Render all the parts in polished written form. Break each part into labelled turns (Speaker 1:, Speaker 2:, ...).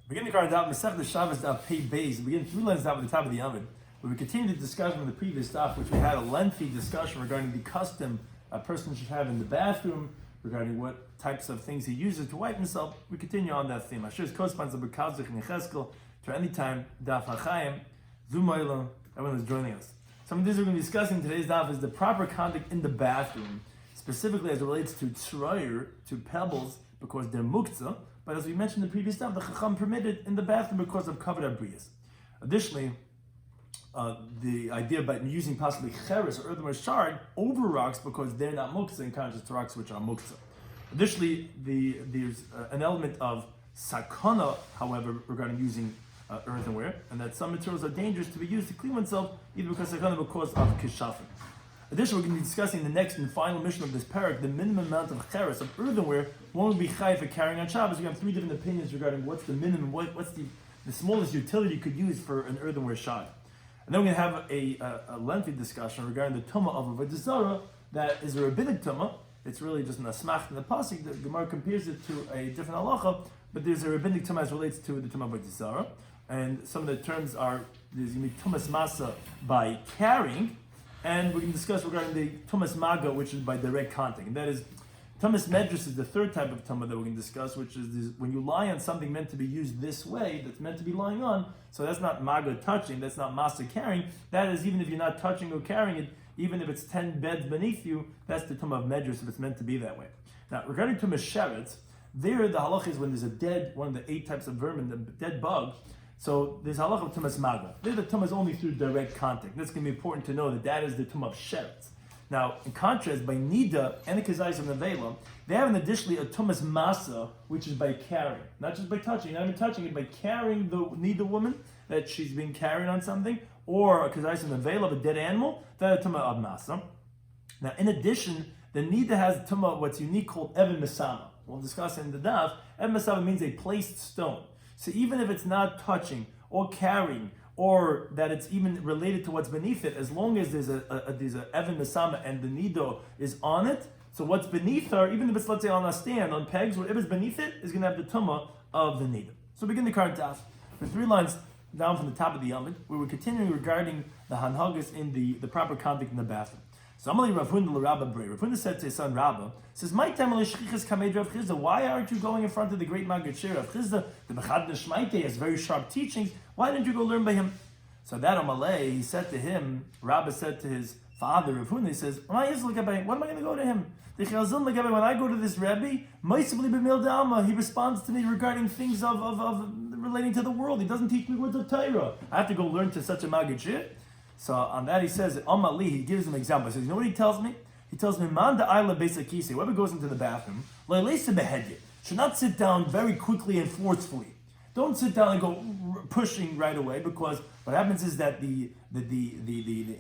Speaker 1: Beginning the Daf Masech the Shabbos Daf Pei Beis. We begin 3 lines down at the top of the Amud, where we continue the discussion of the previous Daf, which we had a lengthy discussion regarding the custom a person should have in the bathroom, regarding what types of things he uses to wipe himself. We continue on that theme. Ashir's co-sponsor B'Kavzich and Yecheskel to any time Daf HaChaim Zumayla. Everyone is joining us. Some of these we're going to be discussing today's Daf is the proper conduct in the bathroom, specifically as it relates to shiur, to pebbles, because they're muktzah. But as we mentioned in the previous time, the Chacham permitted in the bathroom because of covered abriyas. Additionally, the idea about using possibly cheres or earthenware shard over rocks because they're not muktzah in contrast to rocks which are muktzah. Additionally, there's an element of sakana, however, regarding using earthenware, and that some materials are dangerous to be used to clean oneself, either because sakana or because of kishafim. Additionally, we're going to be discussing the next and final mission of this parak, the minimum amount of cheres, of earthenware, one would be chayav for carrying on Shabbos. We have 3 different opinions regarding what's the minimum, what's the smallest utility you could use for an earthenware shard. And then we're going to have a lengthy discussion regarding the tumah of avodah zarah, that is a rabbinic tumah. It's really just an asmach in the pasuk. The Gemara compares it to a different halacha, but there's a rabbinic tumah as relates to the tumah of avodah zarah. And some of the terms are, there's going to be tumas masa by carrying, and we can discuss regarding the tumas maga, which is by direct contact. And that is, tumas medrus is the third type of tumah that we can discuss, which is this, when you lie on something meant to be used this way, that's meant to be lying on, so that's not maga touching, that's not masa carrying, that is even if you're not touching or carrying it, even if it's 10 beds beneath you, that's the tumah of medrus if it's meant to be that way. Now, regarding tumas sheretz, there the halach is when there's a dead, one of the 8 types of vermin, the dead bug, so there's halach of tumas maga. There the tumas is only through direct contact. That's going to be important to know that is the tumas of sheretz. Now, in contrast, by nida and the kazayis and the vela, they have additionally a tumas masa, which is by carrying, not just by touching. Not even touching it, by carrying the nida woman that she's being carried on something, or a kazayis and the vela of a dead animal. That is a tumas of masa. Now, in addition, the nida has a tumas what's unique called even mesama. We'll discuss it in the daf. Even mesama means a placed stone. So even if it's not touching or carrying, or that it's even related to what's beneath it, as long as there's a even mesama and the nido is on it, so what's beneath her, even if it's, let's say, on a stand, on pegs, whatever's beneath it is going to have the tumah of the nido. So begin the current daf with 3 lines down from the top of the Yomid, where we're continuing regarding the hanhagas in the proper conduct in the bathroom. So Amalei Rav Hunda l'Rabba Brei. Rav Hunda said to his son Rabba, says, "My tamei shchichas kamed Rav Chizda. Why aren't you going in front of the great Maggid Shir Rav Chizda? The Bechad Neshmaite has very sharp teachings. Why didn't you go learn by him?" So that Amalei, he said to him, Rabba said to his father Rav Hunda, he says, "What am I going to go to him? When I go to this Rebbe, he responds to me regarding things of relating to the world. He doesn't teach me words of Torah. I have to go learn to such a Maggid Shir." So on that he says, Amali, he gives an example. He says, you know what he tells me? He tells me, Man da ayla besakise, whoever goes into the bathroom, should not sit down very quickly and forcefully. Don't sit down and go pushing right away, because what happens is that the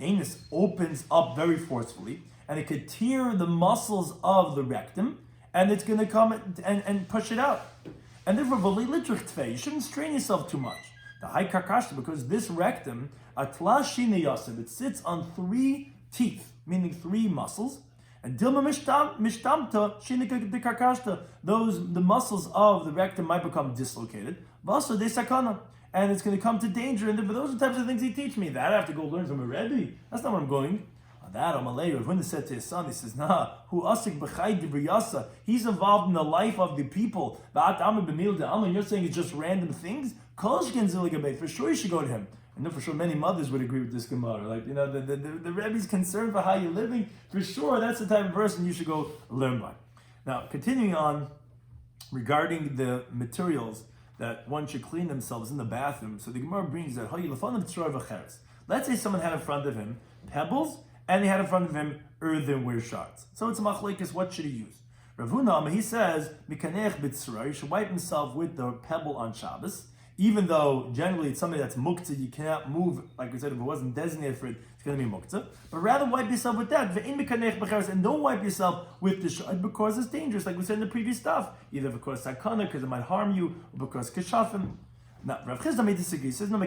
Speaker 1: anus opens up very forcefully, and it could tear the muscles of the rectum, and it's going to come and push it out. And therefore, you shouldn't strain yourself too much. The high kakashta, because this rectum, it sits on 3 teeth, meaning 3 muscles, and dilma mishtamta shinika de kakashta, the muscles of the rectum might become dislocated. Vasa de sakana, and it's going to come to danger. And those are the types of things he teach me. That I have to go learn from a Rebbe. That's not where I'm going. On that, Amalei Rav Hunda said to his son, he says, "Nah, who asik b'chay divriyasa? He's involved in the life of the people. And you're saying it's just random things? For sure you should go to him." I know for sure many mothers would agree with this Gemara. Like, the Rebbe's concerned for how you're living. For sure, that's the type of person you should go learn by. Now, continuing on regarding the materials that one should clean themselves in the bathroom. So the Gemara brings that let's say someone had in front of him pebbles, and he had in front of him earthenware shards. So it's a machlekes, what should he use? Rav Huna, he says, he should wipe himself with the pebble on Shabbos, even though generally it's something that's muktzah, you cannot move, like we said, if it wasn't designated for it, it's going to be muktzah. But rather wipe yourself with that, and don't wipe yourself with the shard because it's dangerous, like we said in the previous stuff, either because sakana, because it might harm you, or because keshafim. Now, Rav Chizda may disagree. He says, "No,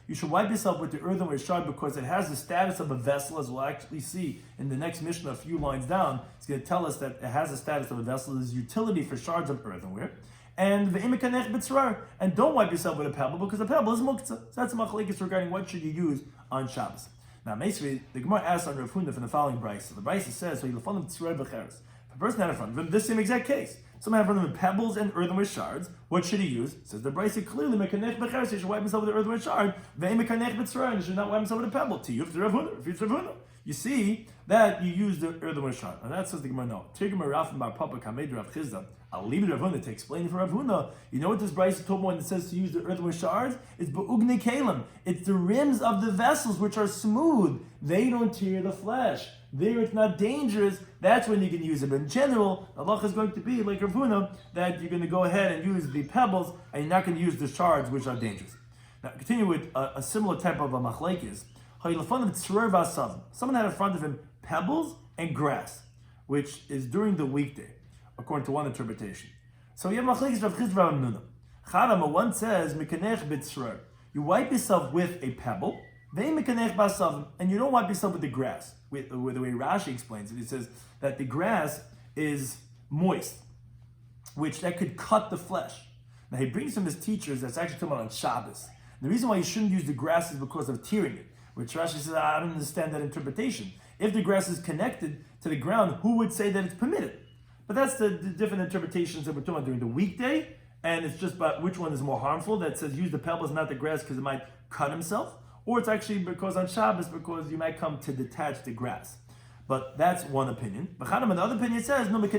Speaker 1: you should wipe yourself with the earthenware shard because it has the status of a vessel, as we'll actually see in the next Mishnah, a few lines down. It's going to tell us that it has the status of a vessel. There's utility for shards of earthenware. And ve'imikanech b'tzrar, and don't wipe yourself with a pebble because a pebble is muktzah. So that's a machlekes regarding what should you use on Shabbos. Now, basically, the Gemara asks on Rav Huna from the following brayso. So the brayso says, "So you'll find them tzrar b'cheres." If a person had in front of him this same exact case, someone had in front of him pebbles and earthenware shards. What should he use? Says the brayso clearly, mekanech b'cheres. He should wipe himself with an earthenware shard. Ve'imikanech b'tzrar, and he should not wipe himself with a pebble. To you, if it's Rav Huna, if it's Rav Huna. You see that you use the earthenware shard. And that says the Gemara, no. Tigma Rafim Bar Papa Kamed Rav Chizda. I'll leave it to Rav Huna to explain it for Rav Huna. You know what this brayso told me when it says to use the earthenware shards? It's ba'ugne kalim. It's the rims of the vessels which are smooth. They don't tear the flesh. There it's not dangerous. That's when you can use it. But in general, the halacha is going to be like Rav Huna, that you're going to go ahead and use the pebbles and you're not going to use the shards which are dangerous. Now continue with a similar type of a machlekes. Someone had in front of him pebbles and grass, which is during the weekday, according to one interpretation. So you have machlekes Rav Chizda and Nuna. Charama one says mekanech b'tzrar. You wipe yourself with a pebble, and you don't wipe yourself with the grass. With the way Rashi explains it, he says that the grass is moist, which that could cut the flesh. Now he brings from his teachers that's actually talking about on Shabbos. The reason why you shouldn't use the grass is because of tearing it. Which Rashi says, I don't understand that interpretation. If the grass is connected to the ground, who would say that it's permitted? But that's the different interpretations that we're talking about during the weekday, and it's just about which one is more harmful, that says use the pebbles, not the grass, because it might cut himself, or it's actually because on Shabbos, because you might come to detach the grass. But that's one opinion. But another opinion says, no, wipe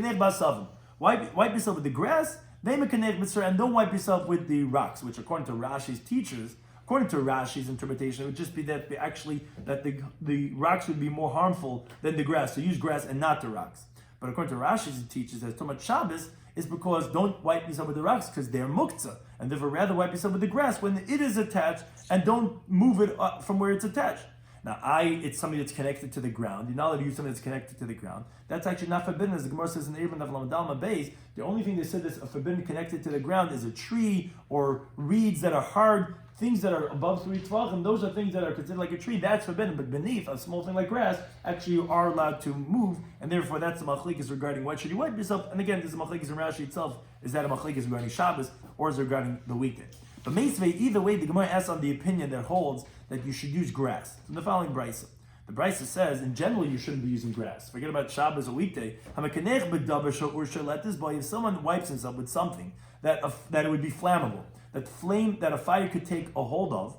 Speaker 1: yourself with the grass, and don't wipe yourself with the rocks, which according to Rashi's teachers, according to Rashi's interpretation, it would just be that the rocks would be more harmful than the grass. So use grass and not the rocks. But according to Rashi's teachers, that Tomat Shabbos is because don't wipe yourself with the rocks because they're muktzah, and therefore rather wipe yourself with the grass when it is attached and don't move it up from where it's attached. Now, it's something that's connected to the ground. You're not allowed to use something that's connected to the ground. That's actually not forbidden, as the Gemara says in the Ibn of Lamadalma Beis. The only thing they said that's forbidden connected to the ground is a tree or reeds that are hard. Things that are above 3 tvachim, those are things that are considered like a tree. That's forbidden. But beneath a small thing like grass, actually you are allowed to move, and therefore that's the machlekes regarding what should you wipe yourself. And again, this is a machlekes in Rashi itself. Is that a machlekes regarding Shabbos or is it regarding the weekday? But meisvei, either way, the Gemara asks on the opinion that holds that you should use grass. From the following brayso. The brayso says, in general, you shouldn't be using grass. Forget about Shabbos or weekday. If someone wipes himself with something that it would be flammable, that a fire could take a hold of,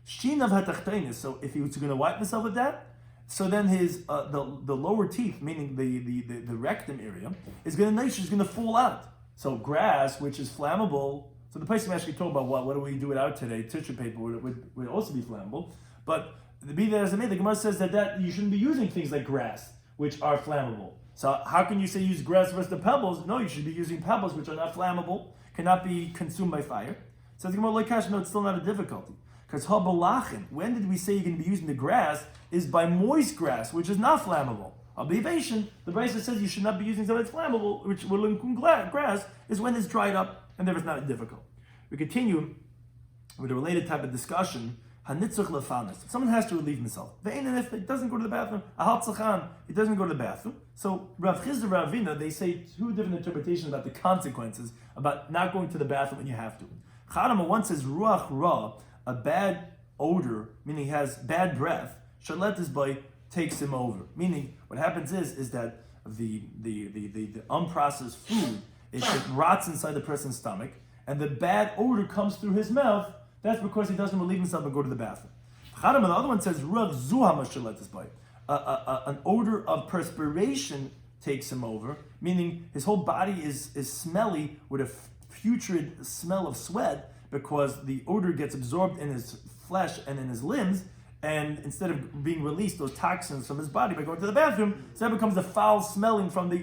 Speaker 1: so if he was going to wipe himself with that, so then his the lower teeth, meaning the rectum area, is going to fall out. So grass, which is flammable, so the place I'm actually talking about what do we do without today? Tissue paper would also be flammable, but be that as it may, the Gemara says that you shouldn't be using things like grass, which are flammable. So how can you say use grass versus the pebbles? No, you should be using pebbles, which are not flammable, cannot be consumed by fire. So the Gemara like Kash, no, it's still not a difficulty. Because habalachin, when did we say you're going to be using the grass? Is by moist grass, which is not flammable. Abivation, the Brisa says you should not be using something that's flammable, which will include grass, is when it's dried up, and there is not difficult. We continue with a related type of discussion. Hanitzach lefanis. If someone has to relieve himself, and if it doesn't go to the bathroom, it doesn't go to the bathroom. So Rav Chizda, Rav Avina, they say two different interpretations about the consequences about not going to the bathroom when you have to. Charama one says ruach ra, a bad odor, meaning he has bad breath. Shalet is by takes him over. Meaning what happens is that the unprocessed food it rots inside the person's stomach, and the bad odor comes through his mouth. That's because he doesn't relieve himself and go to the bathroom. Charama, the other one says ruach zuha shalet is by an odor of perspiration takes him over, meaning his whole body is smelly with a putrid smell of sweat because the odor gets absorbed in his flesh and in his limbs, and instead of being released those toxins from his body by going to the bathroom, so that becomes the foul smelling from the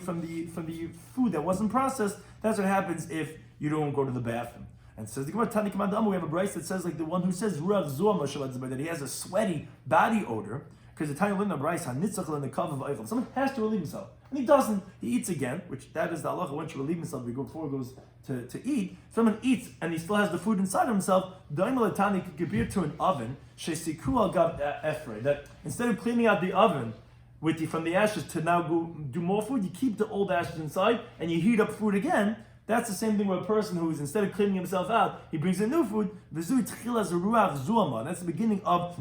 Speaker 1: food that wasn't processed. That's what happens if you don't go to the bathroom. And says the Gemara Tani Kamandam, we have a brayso that says like the one who says Rav Zuah that he has a sweaty body odor, because the Tani Linda Brayso Hanitzach in the kav of Eichel. Someone has to relieve himself, and he doesn't. He eats again, which that is the halacha. Once you relieve himself before he goes to eat, someone eats and he still has the food inside of himself. Da'imalatani could compare to an oven. Shesiku al gav efrei. That instead of cleaning out the oven from the ashes to now go do more food, you keep the old ashes inside and you heat up food again. That's the same thing with a person who is, instead of cleaning himself out, he brings in new food. That's the beginning of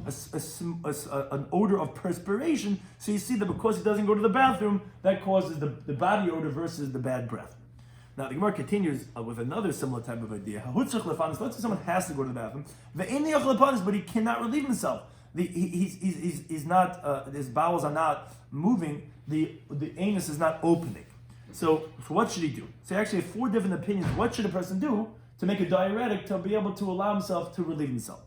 Speaker 1: an odor of perspiration. So you see that because he doesn't go to the bathroom, that causes the body odor versus the bad breath. Now the Gemara continues with another similar type of idea. Let's say someone has to go to the bathroom, but he cannot relieve himself. He's not. His bowels are not moving. The anus is not opening. So what should he do? So you actually have 4 different opinions. What should a person do to make a diuretic to be able to allow himself to relieve himself?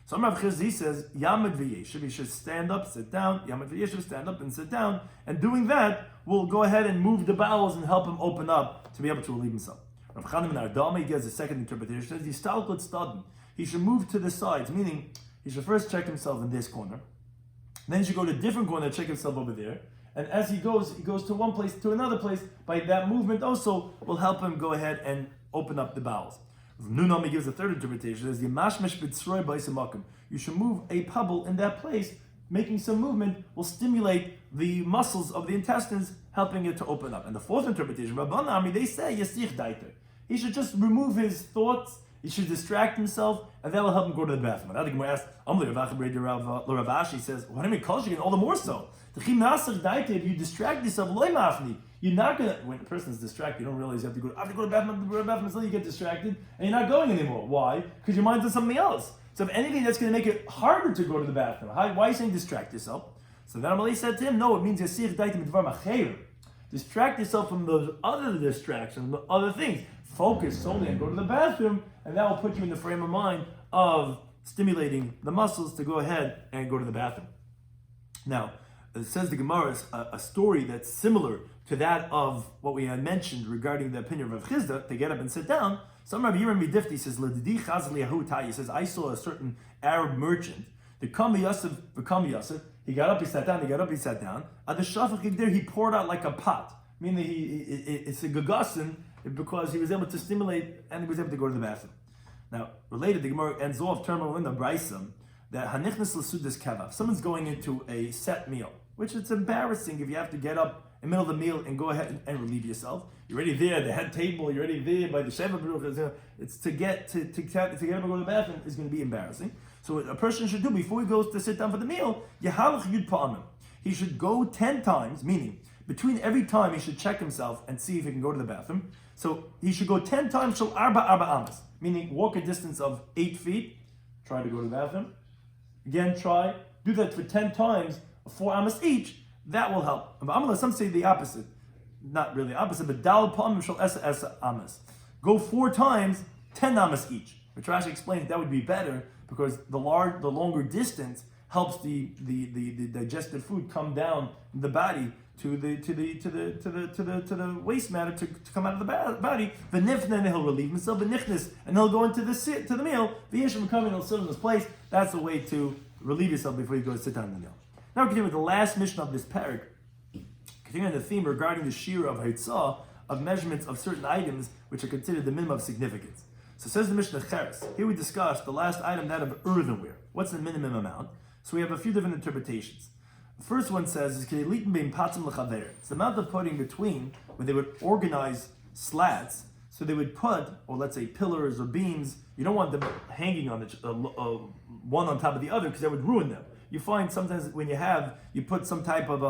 Speaker 1: So Rav Chizdi says, Yamad v'yeshiv, he should stand up, sit down. Yamad v'yeshiv, stand up and sit down. And doing that will go ahead and move the bowels and help him open up to be able to relieve himself. Rav Chaim ben Ardama, he gives a second interpretation. He says, he should move to the sides, meaning he should first check himself in this corner. Then he should go to a different corner, check himself over there. And as he goes to one place, to another place. By that movement also will help him go ahead and open up the bowels. Nunami gives a third interpretation. As you should move a pebble in that place. Making some movement will stimulate the muscles of the intestines, helping it to open up. And the fourth interpretation, Rabbanami, they say Yasich Daiter. He should just remove his thoughts. He should distract himself, and that will help him go to the bathroom. Now the Gemara asks, Rav Ashi says, what do you mean, all the more so? If you distract yourself, you're not going to, when a person is distracted, you don't realize you have to go to the bathroom until you get distracted, and you're not going anymore. Why? Because your mind's on something else. So if anything, that's going to make it harder to go to the bathroom. Why are you saying distract yourself? So then Amalei said to him, no, it means distract yourself from those other distractions, the other things. Focus solely and go to the bathroom, and that will put you in the frame of mind of stimulating the muscles to go ahead and go to the bathroom. Now, it says the Gemara is a story that's similar to that of what we had mentioned regarding the opinion of Rav Chizda to get up and sit down. Some Rabbi Yirmi Difti says, he says, I saw a certain Arab merchant. The Kami Yosef, he got up, he sat down, At the Shafach there, he poured out like a pot. Meaning it's a gagasin because he was able to stimulate and he was able to go to the bathroom. Now, related, the Gemara ends off terminal in the Braisa that Hanichnas L'Sudas Kavav. Someone's going into a set meal, which it's embarrassing if you have to get up in the middle of the meal and go ahead and relieve yourself. You're already there at the head table, you're already there by the Sheva Baruch. It's to get up and go to the bathroom is going to be embarrassing. So what a person should do before he goes to sit down for the meal, Yehalach Yud Pa'amim. He should go 10 times, meaning between every time he should check himself and see if he can go to the bathroom. So he should go 10 times shel arba amas, meaning walk a distance of 8 feet, try to go to the bathroom. Again, try, do that for 10 times, 4 amas each, that will help. Some say the opposite, not really opposite, but dal pa'amim shel esa amas. Go 4 times, 10 amas each. Which Rashi explains that would be better because the longer distance helps the digested food come down in the body to the waste matter to come out of the body. The nifna, and he'll relieve himself. The nichnis, and he'll go into the meal. The yishim coming, he'll sit in his place. That's the way to relieve yourself before you go to sit down in the meal. Now we continue with the last mission of this parak. Continuing the theme regarding the shiur of haitzah, of measurements of certain items which are considered the minimum of significance. So says the Mishnah Cheres. Here we discussed the last item, that of earthenware. What's the minimum amount? So we have a few different interpretations. The first one says, it's the amount of putting between, when they would organize slats, so they would put, or let's say pillars or beams, you don't want them hanging on one on top of the other because that would ruin them. You find sometimes when you put some type of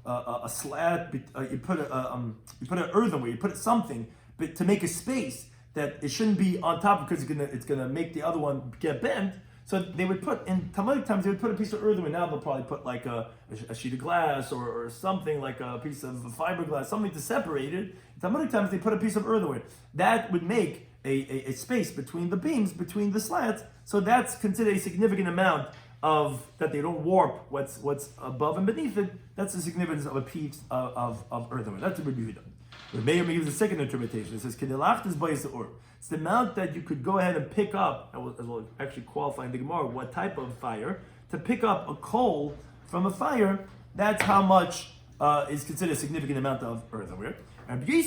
Speaker 1: a slat, you put an earthenware, you put something, but to make a space that it shouldn't be on top because it's gonna make the other one get bent. So they would put, in Talmudic times, they would put a piece of earthenware. Now they'll probably put like a sheet of glass or something like a piece of fiberglass, something to separate it. In Talmudic times, they put a piece of earthenware. That would make a space between the beams, between the slats. So that's considered a significant amount of, that they don't warp what's above and beneath it. That's the significance of a piece of earthenware. That's a Rabbi Yehuda. The Meir gives a second interpretation. It says, it's the amount that you could go ahead and pick up, as well actually qualifying the Gemara, what type of fire, to pick up a coal from a fire, that's how much is considered a significant amount of earthenware. And he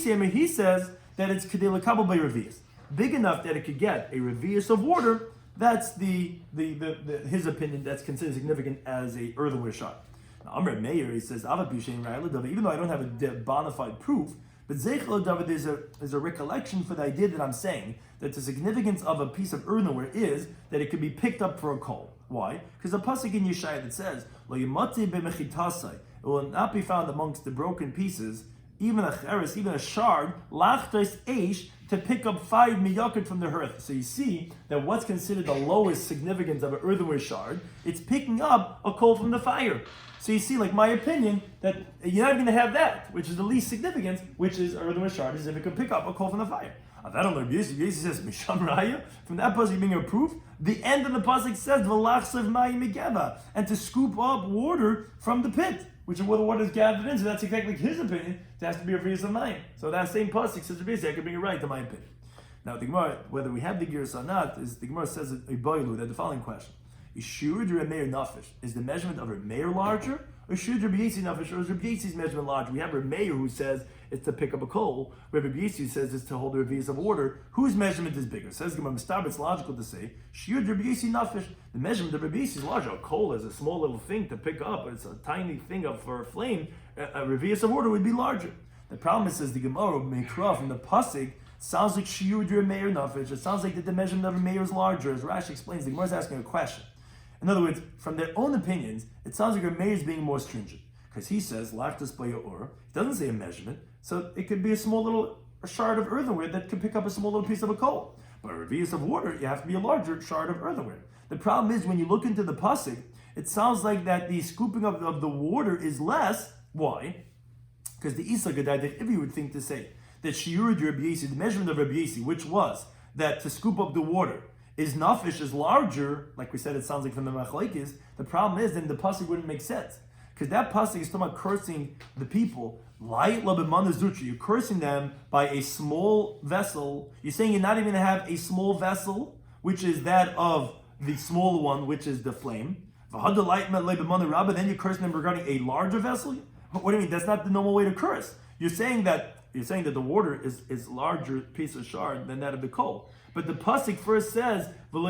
Speaker 1: says that it's kedei lekabel by revius, big enough that it could get a revius of water. That's his opinion, that's considered significant as a earthenware shot. Now, Amr Meir, he says, even though I don't have a bona fide proof, But Zeichel David is a recollection for the idea that I'm saying that the significance of a piece of earthenware is that it can be picked up for a coal. Why? Because the pasuk in Yeshaya that says, "Lo yimati b'mechitasai," it will not be found amongst the broken pieces, even a cheres, even a shard, lachtos eish, to pick up 5 miyakot from the hearth. So you see that what's considered the lowest significance of an earthenware shard, it's picking up a coal from the fire. So you see, like my opinion, that you're not going to have that, which is the least significance, which is earthenware shard, is if it could pick up a coal from the fire. I don't know. Yossi says Misham Raya. From that pasuk being a proof, the end of the pasuk says V'lachsav mayim megeva, and to scoop up water from the pit, which is where the water is gathered in. So that's exactly his opinion. It has to be a Riyas of Mayim. So that same pasuk says I can bring it right to my opinion. Now the Gemara, whether we have the Giras or not, is the Gemara says that the following question: Is shiur Remeir nafish? Is the measurement of Remeir larger? Or shiur Rabbi Yossi nafish? Or is Rabbi Yossi's measurement larger? We have Remeir who says it's to pick up a coal, where Rabbi Yossi says it's to hold a revius of water. Whose measurement is bigger? Says Gemara Mistab, it's logical to say shiur Rabbi Yossi nafish. The measurement of Rabbi Yossi is larger. A coal is a small little thing to pick up. It's a tiny thing for a flame. A revius of water would be larger. The problem is, says the Gemara Meikra from the pasuk, sounds like shiur Remeir nafish. It sounds like that the measurement of Remeir is larger. As Rashi explains, the Gemara is asking a question. In other words, from their own opinions, it sounds like Remeir is being more stringent. Because he says, lachtas baya'or, it doesn't say a measurement, so it could be a small little shard of earthenware that could pick up a small little piece of a coal. But a revius of water, you have to be a larger shard of earthenware. The problem is, when you look into the pasuk, it sounds like that the scooping of the water is less. Why? Because the Isa Gadai, that if you would think to say that shiur Rabbi Yossi, the measurement of Rabbi Yossi, which was that to scoop up the water, is nafish, is larger, like we said, it sounds like from the machlekes. The problem is, then the pasuk wouldn't make sense. Because that pasuk is talking about cursing the people. You're cursing them by a small vessel. You're saying you're not even going to have a small vessel, which is that of the smaller one, which is the flame. Then you're cursing them regarding a larger vessel. What do you mean? That's not the normal way to curse. You're saying that the water is larger piece of shard than that of the coal. But the pasuk first says, and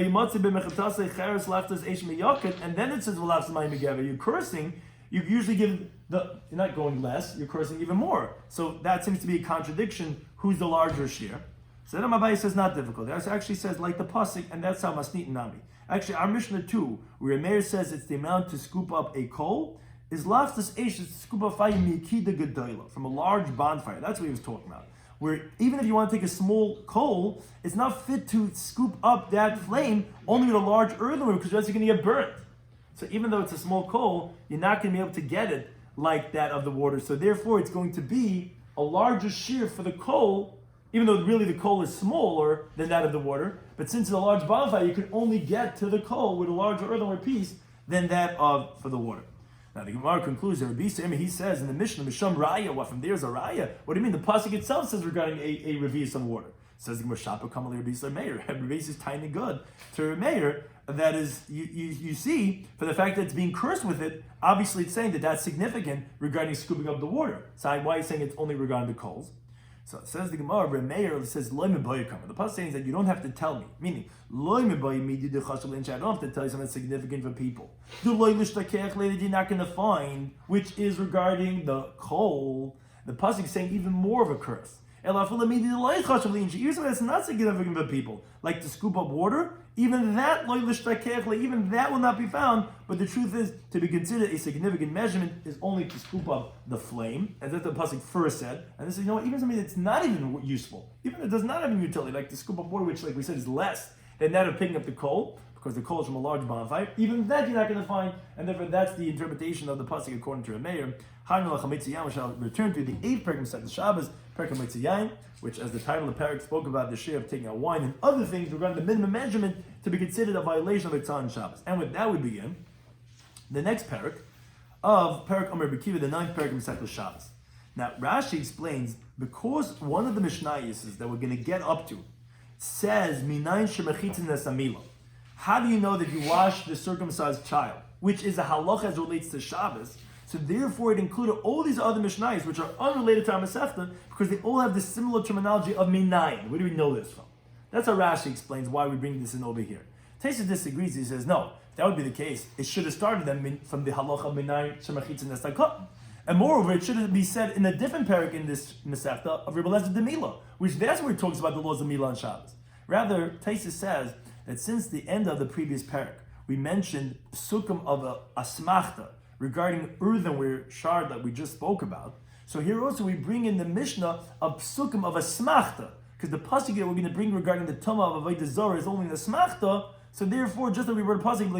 Speaker 1: then it says, you're cursing. You usually give you're not going less, you're cursing even more. So that seems to be a contradiction. Who's the larger shiur? So then Abaye says not difficult. It actually says like the pasuk, and that's how Masnit Nami. Actually, our Mishnah too, where Meir says it's the amount to scoop up a coal, is laftas eish, is to scoop up fire mikida gedola, from a large bonfire. That's what he was talking about. Where even if you want to take a small coal, it's not fit to scoop up that flame only with a large earthenware, because else you're going to get burnt. So even though it's a small coal, you're not going to be able to get it like that of the water. So therefore, it's going to be a larger shiur for the coal, even though really the coal is smaller than that of the water. But since it's a large bonfire, you can only get to the coal with a larger earthenware piece than that of for the water. Now the Gemara concludes that Rabbi Shloimy, he says in the Mishnah, Misham Raya, what from there's a Raya? What do you mean? The pasuk itself says regarding a revius of water. It says the Gemara Shapa Kamal Rabbi Shloimy, Rabbi is tiny good to Meir. That is, you see, for the fact that it's being cursed with it, obviously it's saying that that's significant regarding scooping up the water. So why are you saying it's only regarding the coals? So it says the Gemara, Remeir, it says, Loy mebayikam. The pasuk saying that you don't have to tell me. Meaning, Loy mebayim, I don't have to tell you something significant for people. You're not going to find, which is regarding the coal. The pasuk is saying even more of a curse. Even that's not significant for people, like to scoop up water, even that will not be found. But the truth is, to be considered a significant measurement is only to scoop up the flame, as the pasuk first said. And this is, even something that's not even useful, even it does not have any utility, like to scoop up water, which, like we said, is less than that of picking up the coal, because the coal is from a large bonfire. Even that you're not going to find, and therefore that's the interpretation of the pasuk according to Meir. We shall return to the 8th parak of Shabbos, parak, which, as the title of the parak spoke about, the shiur of taking out wine and other things regarding the minimum measurement to be considered a violation of Eitzah and Shabbos. And with that we begin the next parak of parak Amar B'Kiva, the 9th parak of Shabbos. Now Rashi explains, because one of the Mishnayos that we're going to get up to says Minayin shemechitzin nesamila. How do you know that you wash the circumcised child, which is a halacha as relates to Shabbos? So therefore, it included all these other Mishnayos, which are unrelated to our Masechta, because they all have the similar terminology of Minayin. Where do we know this from? That's how Rashi explains why we bring this in over here. Taisa disagrees. He says, no, if that would be the case, it should have started them from the halacha of Minayin Shemachitz and Nestakot. And moreover, it should be said in a different parak in this Masechta of Rebbe Lezer de Mila, which that's where it talks about the laws of Mila on Shabbos. Rather, Taisus says that since the end of the previous parak, we mentioned psukim of a asmachta regarding earthenware shard that we just spoke about. So here also we bring in the Mishnah of psukim of a smachta, because the pasuk that we're going to bring regarding the tumah of avodah zarah is only the smachta. So therefore, just like we read a pasuk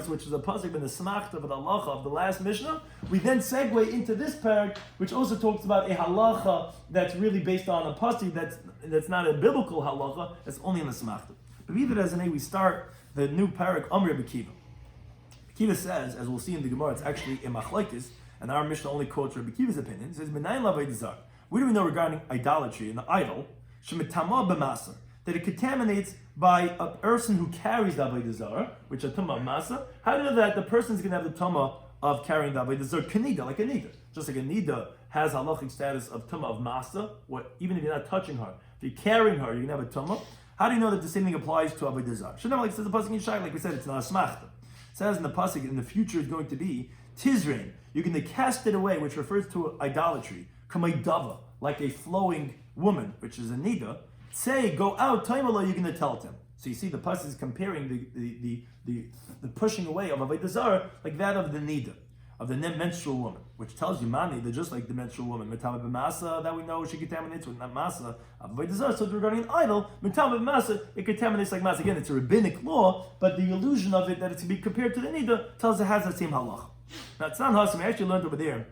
Speaker 1: which is a pasuk in the smachta of the halacha of the last Mishnah, we then segue into this parak, which also talks about a halacha that's really based on a pasuk that's not a biblical halacha, that's only in the smachta. But either as an we start the new parak Amr B'Kiva. Kiva says, as we'll see in the Gemara, it's actually a machlekes, and our Mishnah only quotes Rabbi Kiva's opinion. It says, what do we know regarding idolatry and the idol? That it contaminates by a person who carries the avodah zarah, which is a tumah of masa. How do you know that the person is going to have the tumah of carrying the avodah zarah? Kanida, like a nida. Just like a nida has halachic status of tumah of masa, even if you're not touching her. If you're carrying her, you're going to have a tumah. How do you know that the same thing applies to avodah zarah? Shouldn't have, like says the pasuk in Shai, like we said, it's not a smachta. It says in the pasuk, in the future is going to be tizrain. You're going to cast it away, which refers to idolatry. Kamaydava, like a flowing woman, which is a nida. Say, go out, taimala, you're going to tell him. So you see, the pasuk is comparing the pushing away of avodah zarah like that of the nida, of the menstrual woman, which tells you, mani, they're just like the menstrual woman. Metama b'masa, that we know she contaminates with not masa of avodah zarah. So regarding an idol, metama b'masa, it contaminates like masa. Again, it's a rabbinic law, but the illusion of it that it's to be compared to the nida tells it has that same halach. Now, it's not hasim. I actually learned over there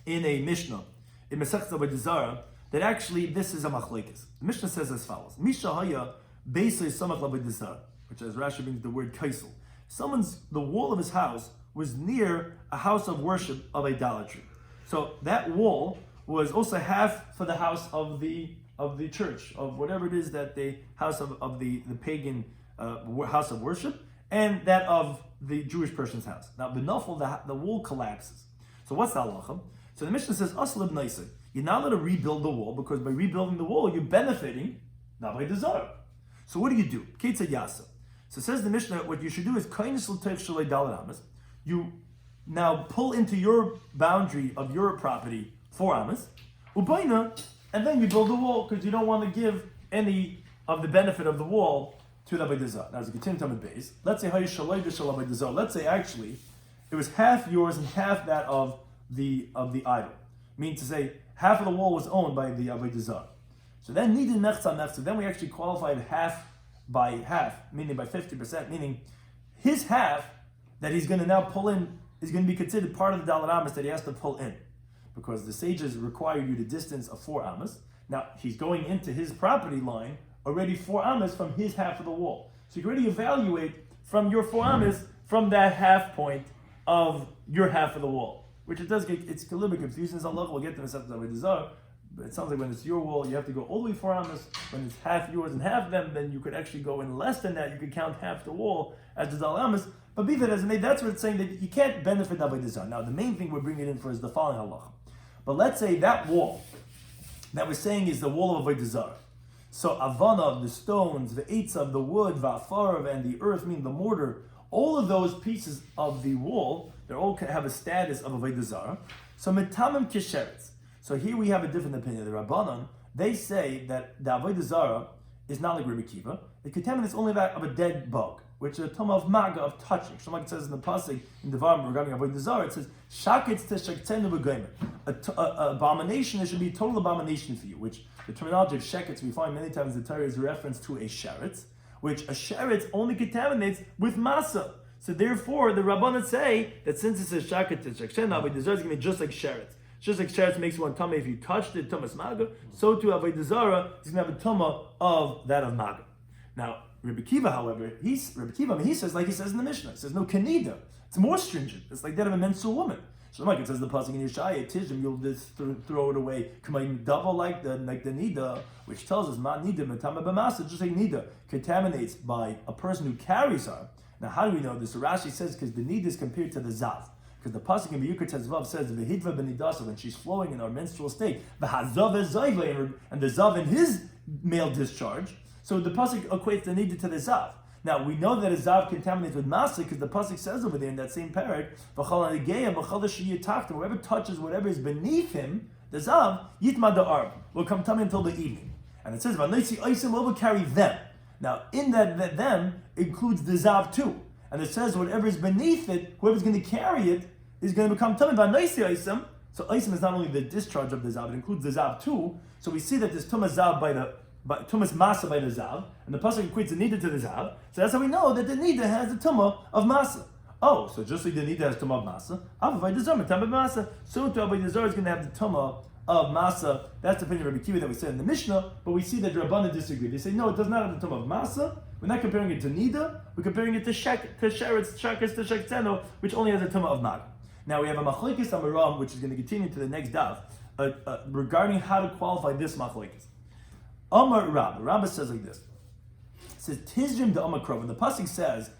Speaker 1: in a Mishnah in Masechta avodah zarah that actually this is a machlekes. The Mishnah says as follows: Misha haya basically samach avodah zarah, which as Rashi brings the word kaisel. The wall of his house was near a house of worship of idolatry. So that wall was also half for the house of the church, of whatever it is that the house of the pagan house of worship, and that of the Jewish person's house. Now the nafal, the wall collapses. So what's the halacha? So the Mishnah says aslib naisa. You're not allowed to rebuild the wall, because by rebuilding the wall, you're benefiting not by desire. So what do? Ketzad yasa. So says the Mishnah, what you should do is kainis l'teif shalei daled amas. You now pull into your boundary of your property 4 amas, ubayna, and then you build the wall, because you don't want to give any of the benefit of the wall to the avodah zarah. Now as a continuum base, let's say hayu shalei b'shal avodah zarah. Let's say actually it was half yours and half that of the idol. Meaning to say half of the wall was owned by the avodah zarah. So then nidin mechza mechza. Then we actually qualified half by half, meaning by 50%. Meaning his half that he's going to now pull in is going to be considered part of the daled amas that he has to pull in, because the sages require you to distance of 4 amas. Now he's going into his property line already 4 amas from his half of the wall. So you can already evaluate from your 4 amas from that half point of your half of the wall, which it's a little bit confusing. We'll get to the subject of avodah zarah, but it sounds like when it's your wall, you have to go all the way 4 amas. When it's half yours and half them, then you could actually go in less than that. You could count half the wall as the daled amas. But be that as it may, that's what it's saying, that you can't benefit avodah zarah. Now, the main thing we're bringing in for is the following halacha. But let's say that wall that we're saying is the wall of avodah zarah. So avana, the stones, the eitzav, the wood, va'afarav, and the earth, meaning the mortar, all of those pieces of the wall, they all have a status of avodah zarah. So metamim kisheretz. So here we have a different opinion. The Rabbanan, they say that the avodah zarah is not like Rabbi Kiva. It contaminates only that of a dead bug, which is a tumah of maga, of touching. So like it says in the pasuk in the Devarim regarding avodah zarah, it says shaketz teshaktenu b'gomer. Abomination, it should be a total abomination for you. Which the terminology of sheketz we find many times in the Torah is a reference to a sheretz, which a sheretz only contaminates with masa. So therefore, the Rabbanan say that since it says shaketz teshaktenu, avodah zarah is going to be just like sheretz. Just like sheretz makes you one tumah if you touched it, tumas maga, so too avodah zarah is going to have a tumah of that of maga. Now, Rabbi Kiva, however, he says, like he says in the Mishnah, he says, no, kanida. It's more stringent. It's like that of a menstrual woman. So like it says the pasuk in Yeshaya, tizim, you'll just throw it away. Kamayim double like the nida, which tells us, ma nida, matama b'masa, just like nida, contaminates by a person who carries her. Now, how do we know this? So Rashi says, because the nida is compared to the zav. Because the pasuk in B'Yukar Tezvav says, v'hidva b'nidasa, when she's flowing in our menstrual state, v'hazav ezayva, and the zav in his male discharge. So the pasuk equates the nida to the zav. Now we know that a zav contaminates with masa because the pasuk says over there in that same parak, whoever touches whatever is beneath him, the zav yitma da'arb will come tummy until the evening. And it says, will carry them. Now in that them includes the zav too. And it says whatever is beneath it, whoever's going to carry it is going to become tummy. So isim is not only the discharge of the zav, it includes the zav too. So we see that there's tumas zav by tumas masa by the zav, and the pasuk equates the nida to the zav. So that's how we know that the nida has the tumah of masa. Oh, so just like the nida has tumah of masa, avodah zarah tumah masa. So too avodah zarah is going to have the tumah of masa. That's the opinion of Rabbi Kiva that we said in the Mishnah. But we see that the Rabbanan disagree. They say no, it does not have the tumah of masa. We're not comparing it to nida. We're comparing it to sheretz, to shektzeno, which only has a tumah of maga. Now we have a machlokes amaram, which is going to continue to the next daf regarding how to qualify this machlokes. Amar Rabba says like this. It says Tizrim de Amakrov. When the pasuk says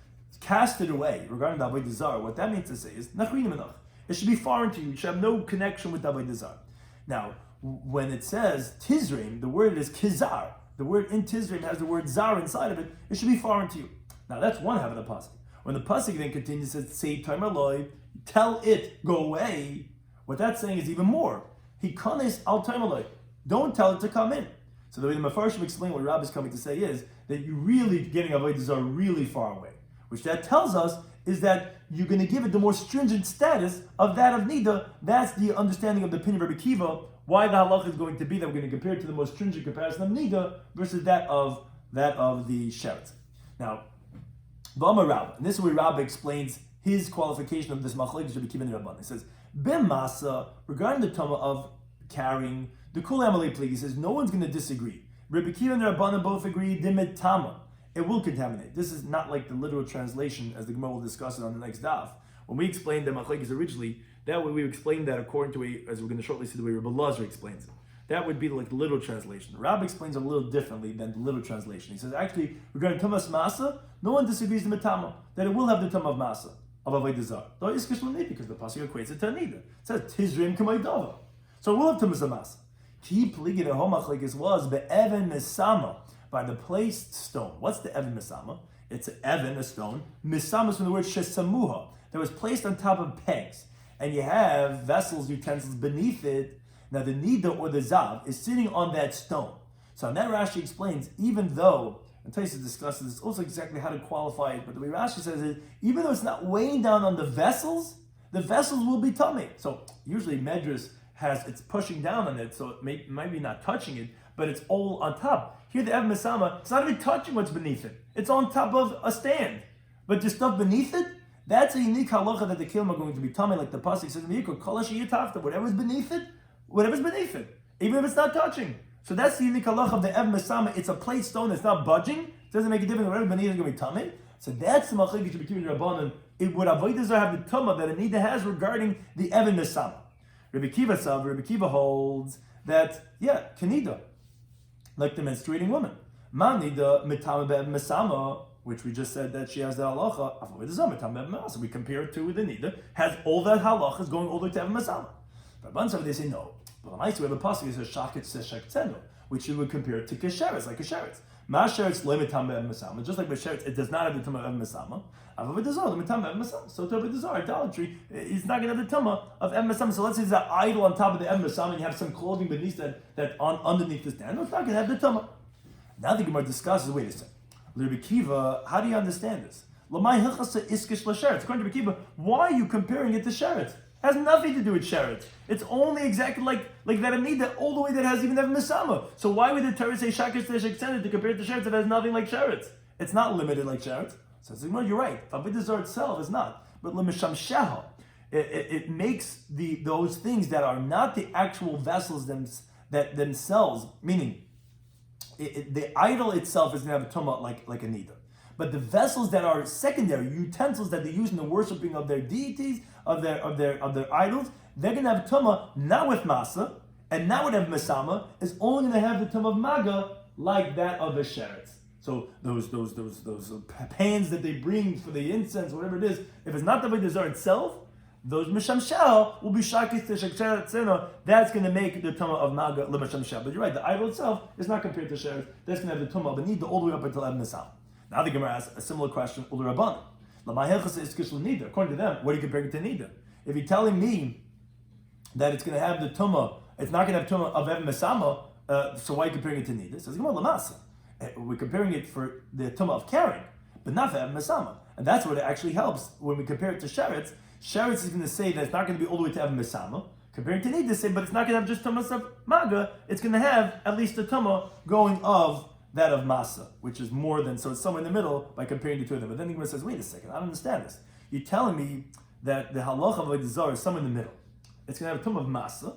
Speaker 1: cast it away regarding the avodah zarah, what that means to say is nachrinim enough. It should be foreign to you. It should have no connection with the avodah zarah. Now, when it says Tizrim, the word is kizar. The word in Tizrim has the word zar inside of it. It should be foreign to you. Now that's one half of the pasuk. When the pasuk then continues, it says say timer loy, tell it go away. What that's saying is even more. Hikanis al timer loy. Don't tell it to come in. So the way the Mefarshim explain what Rabbi is coming to say is that you're really getting avodah zarah really far away. Which that tells us is that you're going to give it the more stringent status of that of nida. That's the understanding of the opinion of Rabbi Kiva. Why the halach is going to be that we're going to compare it to the most stringent comparison of nida versus that of the sheretz. Now, V'amar Rabbi, and this is where Rabbi explains his qualification of this machlokes Rabbi Kiva and Rabban. He says, Bim masa, regarding the tumah of carrying, the Kul Amalei Plig, he says, no one's going to disagree. Rabbi Kiva and Rabbanan both agree, Dimit Tama. It will contaminate. This is not like the literal translation, as the Gemara will discuss it on the next daf. When we explained the machlokes originally, that way we explained that according to as we're going to shortly see the way Rabbi Lazar explains it. That would be like the literal translation. Rabbi explains it a little differently than the literal translation. He says, actually, regarding Tumas Masa, no one disagrees the Matama, that it will have the Tum of Masa, of Avodah Zarah. Though it's Kishlanit, because the Pasuk equates it to Anida. It says, Tizrim Kamaydava. So it will have Tumas Masa. Ki Pligid Homachlikis was Be'evan Misama, by the placed stone. What's the Evan Misama? It's an Evan, a stone. Misama is from the word Shesamuha, that was placed on top of pegs. And you have vessels, utensils beneath it. Now the nida or the zav is sitting on that stone. So on that Rashi explains, even though, and Taisa discusses this also exactly how to qualify it, but the way Rashi says it, even though it's not weighing down on the vessels will be tummy. So usually Medrash it's pushing down on it, so it might be not touching it, but it's all on top. Here the Ev Masama, it's not even touching what's beneath it. It's on top of a stand. But the stuff beneath it, that's a unique halacha that the kilim are going to be tummy, like the pasuk says, whatever's beneath it, even if it's not touching. So that's the unique halacha of the Ev Masama. It's a plate stone, it's not budging. It doesn't make a difference whatever beneath it is going to be tummy. So that's the machlokes between Rabbanan. It would avoid this have the tumah that a nida has regarding the Ev Masama. Rabbi Kiva holds that, kanida, like the menstruating woman. Manida mitama be'ev masama, which we just said that she has the halacha. So we compare it to the nida, has all that halachas going all the way to ev masama. But they say no. But nice we have a pasuk that says shaketz shektzeno, which you would compare it to kesheretz, like kesheretz. Masheretz le mitam be'ev masama, just like besheretz, it does not have the tumah of ev masama. So to Avodah Zarah, idolatry, it's not going to have the tumah of ev masama. So let's say there's an idol on top of the ev masama, and you have some clothing beneath that underneath the stand. No, it's not going to have the tumah. Now the Gemara discusses. Wait a second, Rabbi Kiva, how do you understand this? According to Rabbi Kiva, why are you comparing it to sheretz? It has nothing to do with sheretz. It's only exactly like that Amida, all the way that has even ev masama. So why would the Torah say shaketz shektzeno to compare it to sheretz if it has nothing like sheretz? It's not limited like sheretz. So you're right. Avodah Zarah itself is not, but l'misham sheha, it makes those things that are not the actual vessels themselves. Meaning, the idol itself is going to have a tumah like a nida, but the vessels that are secondary utensils that they use in the worshiping of their deities, of their idols, they're going to have tumah not with masa and not with ev masama. Is only going to have the tumah of maga like that of the sheretz. So those pans that they bring for the incense, whatever it is, if it's not the Avodah Zarah itself, those misham shel will be shakis to shektzeno. That's going to make the tumah of maga le misham shel. But you're right, the idol itself is not compared to sheretz. That's going to have the tumah of the nida all the way up until ev masam. Now the Gemara asks a similar question, Ul Rabban. According to them, what are you comparing it to nida? If you're telling me that it's going to have the tumah, it's not going to have tumah of Evan Mesama, so why are you comparing it to nida? Says Gemara, Lamasa. We're comparing it for the tumah of carrying, but not for Evan Mesama. And that's what it actually helps when we compare it to sheretz. Sheretz is going to say that it's not going to be all the way to Evan Mesama. Comparing to nida, say, but it's not going to have just tumah of maga. It's going to have at least a tumah going of that of masa, which is more than, so it's somewhere in the middle by comparing the two of them. But then the Gemara says, wait a second, I don't understand this. You're telling me that the halacha of Avodah Zarah is somewhere in the middle. It's going to have a tumah of masa.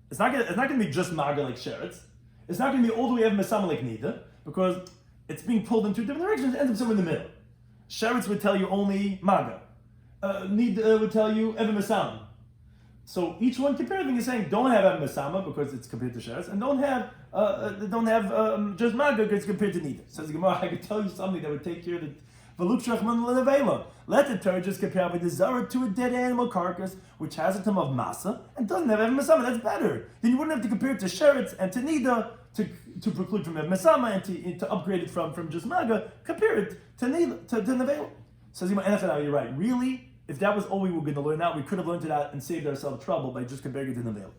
Speaker 1: It's not going to be just maga like sheretz. It's not going to be all the way Evan Mesama like nida, because it's being pulled in two different directions. It ends up somewhere in the middle. Sheretz would tell you only maga. Nida would tell you Evan Mesama. So each one comparing is saying don't have Evan Mesama because it's compared to sheretz, and don't have just maga because it's compared to nida. Says the Gemara, I could tell you something that would take care of the let the Torah just compare Avodah Zarah to a dead animal carcass which has a tumah of masa and doesn't have Evan Mesama. That's better. Then you wouldn't have to compare it to sheretz and to nida to preclude from Evan Mesama and to upgrade it from just maga. Compare it to nida to nevela. Says the Gemara, you're right. Really? If that was all we were going to learn out, we could have learned it out and saved ourselves trouble by just comparing it to nevela.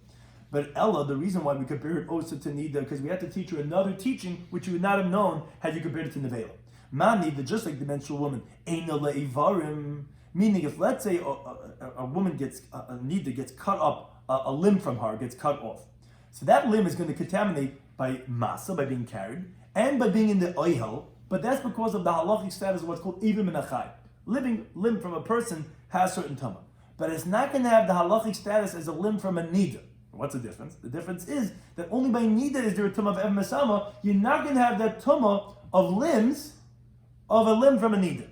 Speaker 1: But Ella, the reason why we compare it also to nida, because we had to teach you another teaching which you would not have known had you compared it to nevela. Man nida, just like the menstrual woman, eina le'ivarim, meaning if let's say a woman gets a nida gets cut up, a limb from her gets cut off, so that limb is going to contaminate by masa, by being carried, and by being in the oihel. But that's because of the halachic status of what's called ivim and achai. Living limb from a person has certain tumah, but it's not going to have the halachic status as a limb from a nida. What's the difference? The difference is that only by nida is there a tumah of Evan Mesama. You're not going to have that tumah of limbs of a limb from a nida.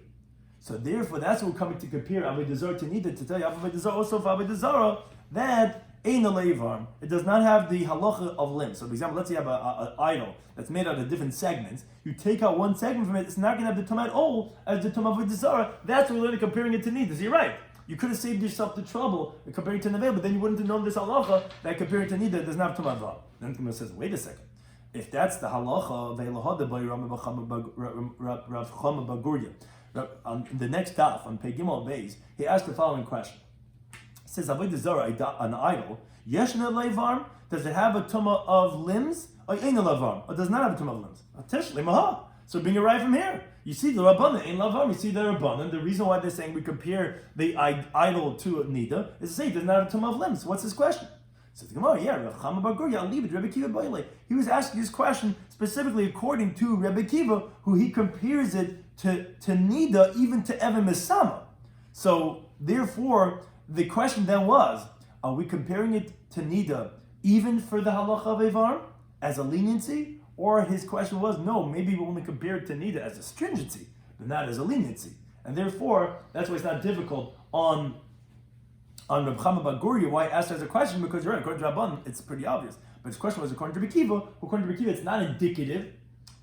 Speaker 1: So therefore, that's what we're coming to compare Avodah Zarah to nida, to tell you Avodah Zarah also for Avodah Zarah that ain't a leivarm. It does not have the halacha of limbs. So for example, let's say you have an idol that's made out of different segments. You take out one segment from it, it's not going to have the tumah at all as the tumah of Avodah Zarah. That's what we're learning comparing it to nida. So you're right. You could have saved yourself the trouble of comparing to nevela, but then you wouldn't have known this halacha that comparing to nida does not have tumah at. Then the Gemara says, wait a second. If that's the halacha, Rav Chama Bagurya, on the next daf on Pei Gimel Beis, he asked the following question. He says, Avodah Zarah, an idol, yeshna leivarm, does it have a tumah of limbs? Or ain't a leivarm? Or does not have a tumah of limbs? Tish lemaha. So being arrived from here, you see the Rabbanan ain't leivarm. You see the Rabbanan. The reason why they're saying we compare the idol to a nida is to say it does not have a tumah of limbs. What's his question? Says the Gemara, yeah, Rav Chama Bar Gurya, I'll leave it. Rebbe Kiva Boile. He was asking this question specifically according to Rebbe Kiva, who he compares it to nida, even to Evan Mesama. So therefore, the question then was, are we comparing it to nida even for the halacha of Evar as a leniency? Or his question was, no, maybe we only compare it to nida as a stringency, but not as a leniency. And therefore, that's why it's not difficult on Reb Chama Bar Gurya, why I asked as a question, because you're right, according to Rabban, it's pretty obvious. But his question was according to Rebbe Kiva, according to Rebbe Kiva, it's not indicative.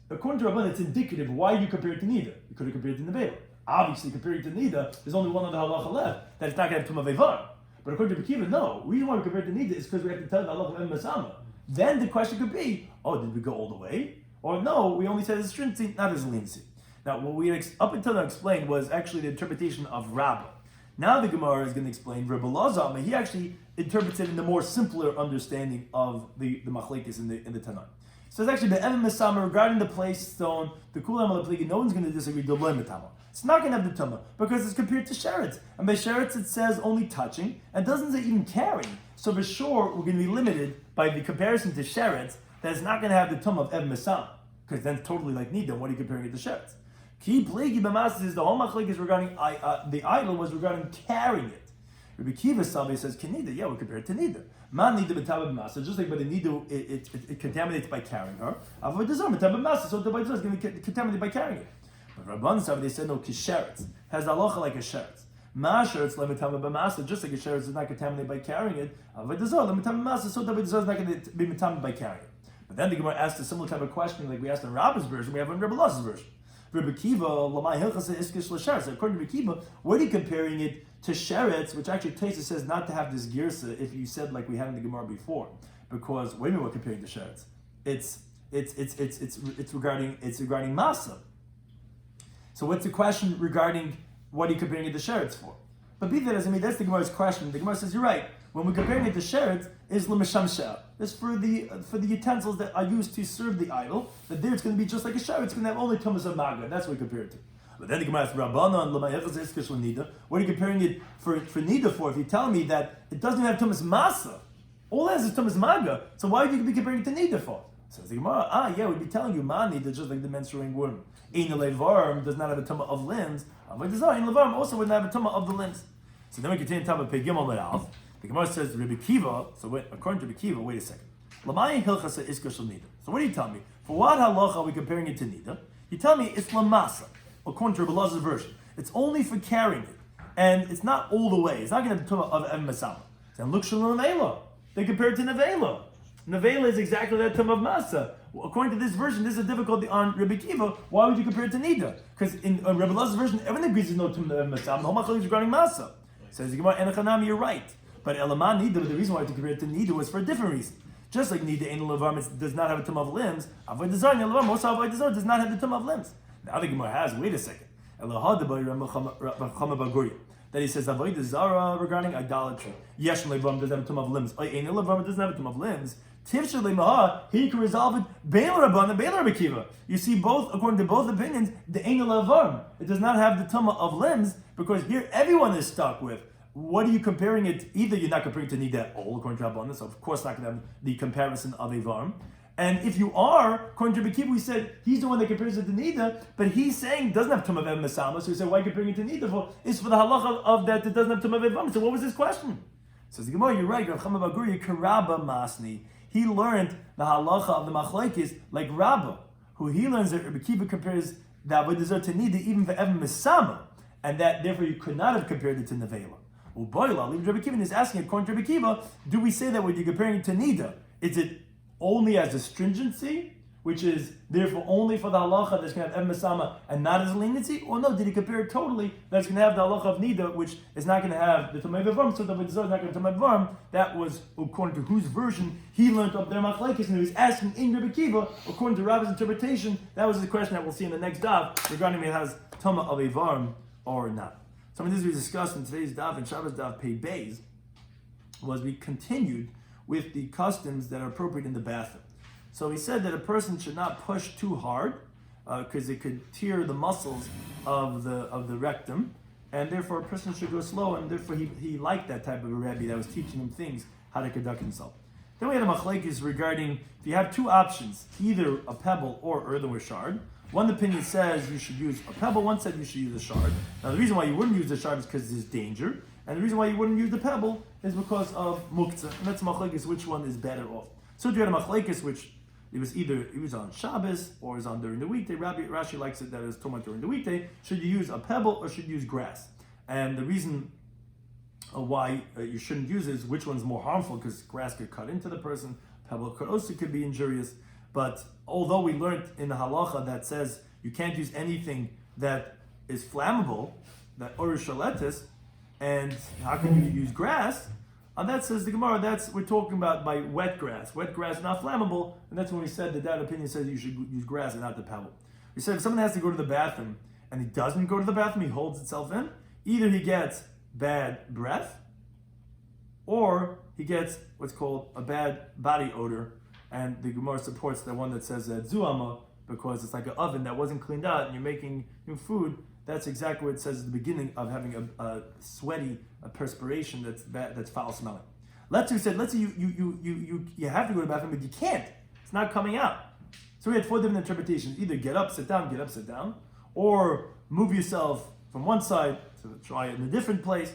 Speaker 1: According to Rabban, it's indicative. Why do you compare it to nida? You could have compared it to nevela. Obviously, comparing it to nida, there's only one other halacha left, that it's not going to have tumah vevar. But according to Rebbe Kiva, no. The reason why we compare it to nida is because we have to tell the halacha of Evan Mesama. Then the question could be, oh, did we go all the way? Or no, we only said as a stringency, not as a leniency. Now, what we up until now explained was actually the interpretation of Rabbah. Now the Gemara is going to explain Rebbe Lazar. He actually interprets it in the more simpler understanding of the machlekes in the Tanakh. So it's actually the Evan Mesama regarding the place stone, the Kulam al-Pligi, no one's going to disagree. It's not going to have the tumah because it's compared to sheretz, and by sheretz it says only touching and doesn't say even carrying. So for sure we're going to be limited by the comparison to sheretz that it's not going to have the tumah of Evan Mesama because then it's totally like nida. What are you comparing it to sheretz? Key plagi b'masas is the whole machlek is regarding the idol was regarding carrying it. Rabbi Kiva Sabe says kenida, yeah, we compare it to nida. Man nida b'tabed b'masas, just like by the nida it contaminates by carrying her. Avodah Zarah b'tabed b'masas, so the Avodah Zarah is going to be contaminated by carrying it. But Rabban Sabe they said no, kisheretz has the halacha like a sheretz. Ma sheretz le'metabed b'masas, just like a sheretz is not contaminated by carrying it. Avodah Zarah le'metabed b'masas, so the Avodah Zarah is not going to be contaminated by carrying it. But then the Gemara asked a similar type of question like we asked in Rabbi's version, we have in Rebbe Lazar's version. Rebbe Kiva, according to Rebbe Kiva, what are you comparing it to sheretz, which actually Taisa says not to have this girsa if you said like we had in the Gemara before, because wait a minute, we're comparing to sheretz. It's regarding masa. So what's the question regarding what are you comparing it to sheretz for? But be that as I mean, that's the Gemara's question. The Gemara says, you're right. When we're comparing it to sheretz, is l'mishamsheh. It's for the utensils that are used to serve the idol. That there it's going to be just like a sheretz. It's going to have only tumas of maga. That's what we compare it to. But then the Gemara asks, Rabbanan l'mayechas iskish l'nida. What are you comparing it for nida for? If you tell me that it doesn't have tumas masa, all it has is tumas maga. So why would you be comparing it to nida for? Says the Gemara, we'd be telling you, ma nida just like the menstruating worm. Ein levarm does not have a tumah of limbs. Ein levarm also would not have a tumah of the limbs. So then we continue to talk about Pegimel Le'alf. The Gemara says, Rabbi Kiva, according to Rabbi Kiva, wait a second. L'mayin hilchasa iskash nida. So what do you tell me? For what halacha are we comparing it to nida? You tell me it's lamasa, according to Rabbi Lazar's version. It's only for carrying it. And it's not all the way. It's not going to have the tumah of Ev Masama. Then look shalom nevela. They compare it to nevela. Nevela is exactly that tumah of masa. According to this version, this is a difficulty on Rabbi Kiva. Why would you compare it to nida? Because in Rabbi Lazar's version, everyone agrees there's no tumah of Masama. The whole machlokes is regarding masa. Says the Gemara, Enochanami, you're right. But Elaman Nida, the reason why I had to compare it to Nida was for a different reason. Just like Nida Ein Levarm does not have a tumah of limbs, Avodah Zarah Levarm, most Avodah Zarah does not have the tumah of limbs. Now the Gemara has, wait a second. That he says Avodah Zarah regarding idolatry. Yesh Levarm doesn't have a tumah of limbs. Ein Levarm doesn't have a tumah of limbs. Tivshel Lemaha, he can resolve it. Bein Rabban and Bein Rabbi Kiva. You see, both according to both opinions, the Ein Levarm, it does not have the tumah of limbs, because here everyone is stuck with. What are you comparing it? Either you're not comparing it to nida at all, according to Rabbanan, so of course not going to have the comparison of a varm. And if you are, according to Rabbi Kiva, we said he's the one that compares it to nida, but he's saying doesn't have tumah of masama, so we said why are you comparing it to nida for? It's for the halacha of that it doesn't have tumah of varm. So what was his question? Says the Gemara, you're right. Rav Chama bar Guri Karabba Masni. He learned the halacha of the machlekes like Rabba, who he learns that Rabbi Kiva compares the avodah zarah to nida even for ev masama, and that therefore you could not have compared it to nevela. Rabbi Kiva is asking, according to Rabbi Kiva, do we say that when you're comparing it to nida, is it only as a stringency, which is therefore only for the halacha that's going to have ev masama and not as a leniency, or no, did he compare it totally that's going to have the halacha of nida, which is not going to have the tumay v'varm, so the avodah zarah is not going to have tumay v'varm? That was according to whose version he learned up their machlekes, and he was asking in Rabbi Kiva, according to Rabbi's interpretation. That was the question that we'll see in the next daf regarding if it has tumah of a varm or not. Some of this we discussed in today's daf and Shabbos Daf Pei Beis was we continued with the customs that are appropriate in the bathroom. So he said that a person should not push too hard because it could tear the muscles of the rectum, and therefore a person should go slow, and therefore he liked that type of a Rebbe that was teaching him things how to conduct himself. Then we had a machlekes regarding if you have two options, either a pebble or earthenware shard. One opinion says you should use a pebble, one said you should use a shard. Now the reason why you wouldn't use the shard is because there's danger, and the reason why you wouldn't use the pebble is because of muktzah, and that's machlekes which one is better off. So if you had a machlekes which it was on Shabbos or it was on during the weekday, Rashi likes it that it's talking during the weekday, should you use a pebble or should you use grass? And the reason why you shouldn't use it is which one's more harmful, because grass could cut into the person, pebble could be injurious. But although we learned in the halacha that says you can't use anything that is flammable, that orish shaletis, and how can you use grass? And that says the Gemara, we're talking about by wet grass. Wet grass not flammable, and that's when we said that opinion says you should use grass and not the pebble. We said if someone has to go to the bathroom and he doesn't go to the bathroom, he holds himself in, either he gets bad breath or he gets what's called a bad body odor. And the Gemara supports the one that says that zuama, because it's like an oven that wasn't cleaned out and you're making new food. That's exactly what it says at the beginning of having a sweaty perspiration that's bad, that's foul smelling. Let's say you have to go to the bathroom, but you can't. It's not coming out. So we had four different interpretations. Either get up, sit down, or move yourself from one side to try it in a different place.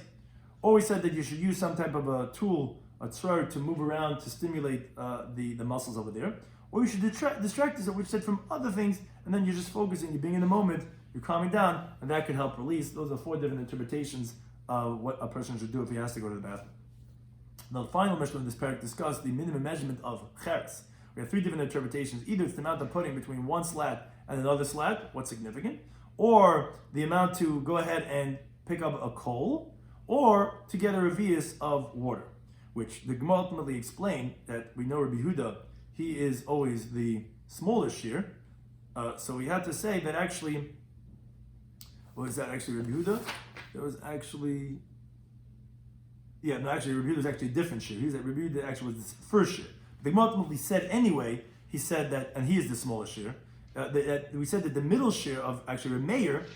Speaker 1: Or we said that you should use some type of a tool, a tzrar, to move around to stimulate the muscles over there. Or you should distract yourself, which said from other things, and then you're just focusing, you're being in the moment, you're calming down, and that can help release. Those are four different interpretations of what a person should do if he has to go to the bathroom. Now, the final Mishnah in this parak discussed the minimum measurement of cheres. We have three different interpretations. Either it's the amount of putting between one slat and another slat, what's significant, or the amount to go ahead and pick up a coal, or to get a revius of water, which the Gemara ultimately explained that we know Rabbi Huda, he is always the smallest shiur. So we had to say that actually Or is that actually Rabbi Yehuda? There was actually, Rabbi Yehuda was actually a different shiur. Rabbi Yehuda actually was the first shiur. The Gemara ultimately said anyway, he said that, and he is the smallest shiur, we said that the middle shiur of actually Rabbi Meir,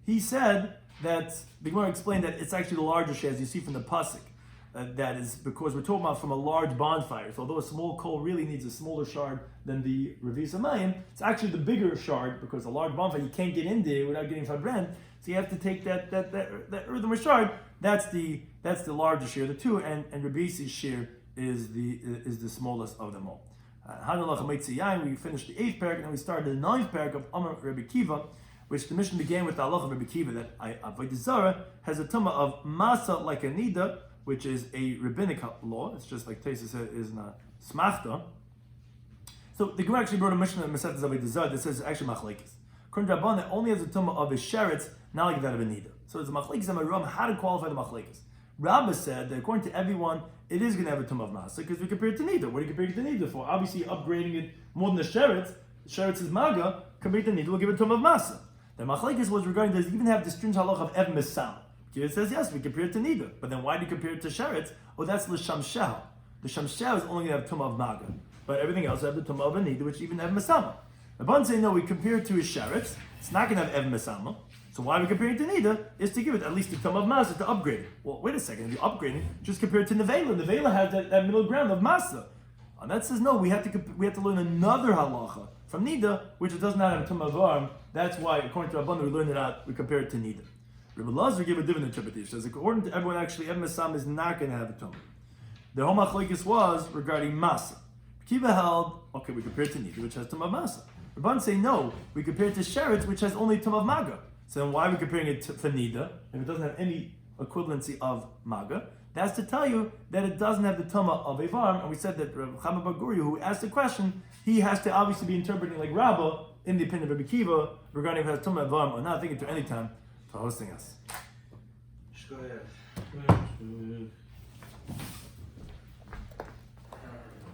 Speaker 1: he said that, the Gemara explained that it's actually the larger shiur, as you see from the pasuk. That is because we're talking about from a large bonfire. So although a small coal really needs a smaller shard than the Revis Hamayim, it's actually the bigger shard because a large bonfire you can't get in there without getting Fabren. So you have to take that earthenware shard. That's the larger shear of the two, and Rabbi's shear is the smallest of them all. We finished the 8th parak, and then we started the 9th parak of Amar Rabbi Kiva, which the mission began with the halacha of Rabbi Kiva that Avodah Zarah has a tumah of masa like a nida, which is a rabbinic law. It's just like Taisa said, is not smachta. So the Gemara actually brought a mission in Masechet Avodah Zarah that says it's actually machlekes. According to Rabban, it only has a tumah of a sheretz, not like that of a nida. So it's a machlekes and a ram. How to qualify the machlekes? Rabba said that according to everyone, it is going to have a tumah of masa because we compare it to nida. What do you compare it to nida for? Obviously, upgrading it more than the sheretz. Sheretz is maga. Compared to nida, we'll give it a tumah of masa. The machlekes was regarding does it even have the stringent halach of ev misam. It says yes, we compare it to nida, but then why do you compare it to sheretz? Oh, that's l'sham sheh. The sham sheh is only going to have tumah of maga, but everything else have the tumah of a nida, which even have masama. The Ban say no, we compare it to a sheretz. It's not going to have ev masama. So why we compare it to nida is to give it at least the tumah of masa to upgrade it. Well, wait a second. If you're upgrading, just compare it to nevela. Nevela has that middle ground of masa. And that says no. We have to learn another halacha from nida, which it does not have a tumah of arm. That's why, according to Rabban, we learn it out. We compare it to nida. Rabbi Lazar gave a different interpretation. Says according to everyone, actually, ev masam is not going to have a tumah. The whole machlekes was regarding masa. Kiva held, okay, we compare it to nida, which has tumah of masa. Rabban say no. We compare it to sheretz, which has only tumah of maga. So then why are we comparing it to nida if it doesn't have any equivalency of maga? That's to tell you that it doesn't have the tumah of Evarm, and we said that Rabbi Chama Bar Gurya, who asked the question, he has to obviously be interpreting like Rabbah in the opinion of Rabbi Kiva regarding if it has tumah of Evarm or not. Thank you to any time for hosting us.